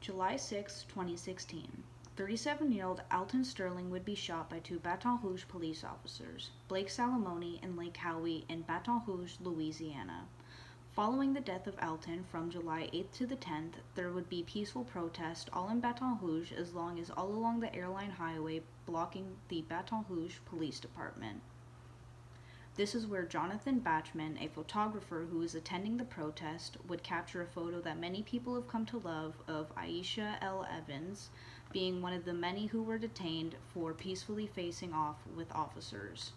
July 6, 2016. 37-year-old Alton Sterling would be shot by two Baton Rouge police officers, Blake Salamone and Lake Howey in Baton Rouge, Louisiana. Following the death of Alton from July 8th to the 10th, there would be peaceful protest all in Baton Rouge as long as all along the airline highway blocking the Baton Rouge Police Department. This is where Jonathan Bachman, a photographer who was attending the protest, would capture a photo that many people have come to love of Aisha L. Evans being one of the many who were detained for peacefully facing off with officers.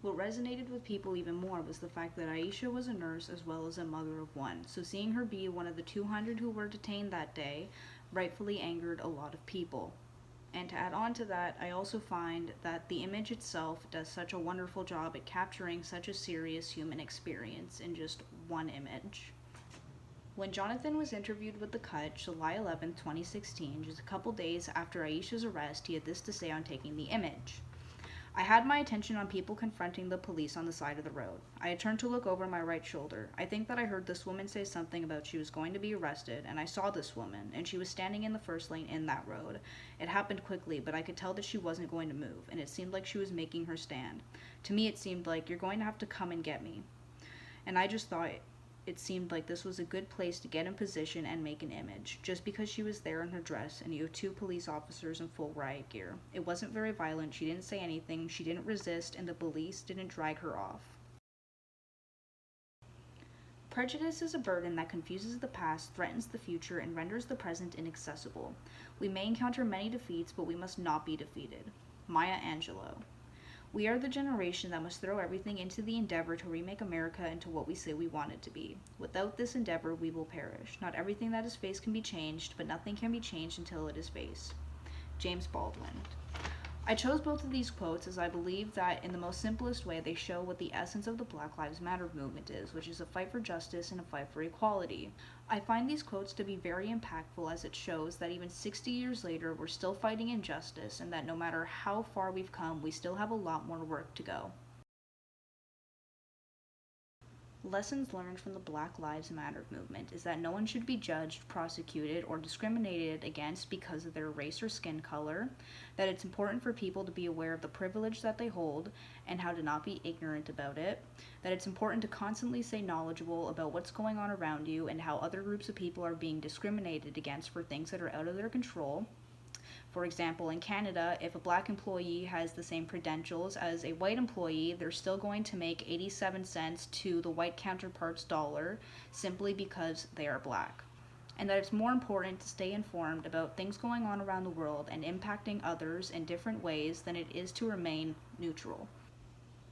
What resonated with people even more was the fact that Aisha was a nurse as well as a mother of one, so seeing her be one of the 200 who were detained that day rightfully angered a lot of people. And to add on to that, I also find that the image itself does such a wonderful job at capturing such a serious human experience in just one image. When Jonathan was interviewed with The Cut, July 11, 2016, just a couple days after Aisha's arrest, he had this to say on taking the image. I had my attention on people confronting the police on the side of the road. I had turned to look over my right shoulder. I think that I heard this woman say something about she was going to be arrested, and I saw this woman, and she was standing in the first lane in that road. It happened quickly, but I could tell that she wasn't going to move, and it seemed like she was making her stand. To me, it seemed like, you're going to have to come and get me. And I just thought it seemed like this was a good place to get in position and make an image, just because she was there in her dress and you have two police officers in full riot gear. It wasn't very violent, she didn't say anything, she didn't resist, and the police didn't drag her off. Prejudice is a burden that confuses the past, threatens the future, and renders the present inaccessible. We may encounter many defeats, but we must not be defeated. Maya Angelou. We are the generation that must throw everything into the endeavor to remake America into what we say we want it to be. Without this endeavor, we will perish. Not everything that is faced can be changed, but nothing can be changed until it is faced. James Baldwin. I chose both of these quotes as I believe that in the most simplest way they show what the essence of the Black Lives Matter movement is, which is a fight for justice and a fight for equality. I find these quotes to be very impactful as it shows that even 60 years later we're still fighting injustice and that no matter how far we've come, we still have a lot more work to go. Lessons learned from the Black Lives Matter movement is that no one should be judged, prosecuted, or discriminated against because of their race or skin color, that it's important for people to be aware of the privilege that they hold and how to not be ignorant about it, that it's important to constantly stay knowledgeable about what's going on around you and how other groups of people are being discriminated against for things that are out of their control. For example, in Canada, if a black employee has the same credentials as a white employee, they're still going to make 87 cents to the white counterpart's dollar simply because they are black. And that it's more important to stay informed about things going on around the world and impacting others in different ways than it is to remain neutral.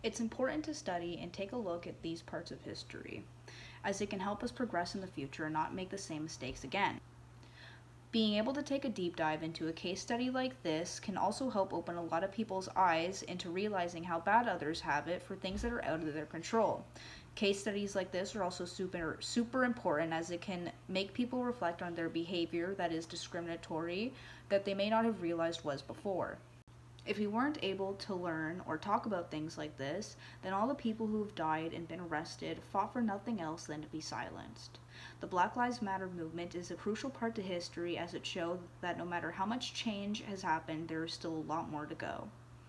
It's important to study and take a look at these parts of history, as it can help us progress in the future and not make the same mistakes again. Being able to take a deep dive into a case study like this can also help open a lot of people's eyes into realizing how bad others have it for things that are out of their control. Case studies like this are also super important as it can make people reflect on their behavior that is discriminatory that they may not have realized was before. If we weren't able to learn or talk about things like this, then all the people who have died and been arrested fought for nothing else than to be silenced. The Black Lives Matter movement is a crucial part to history as it showed that no matter how much change has happened, there is still a lot more to go.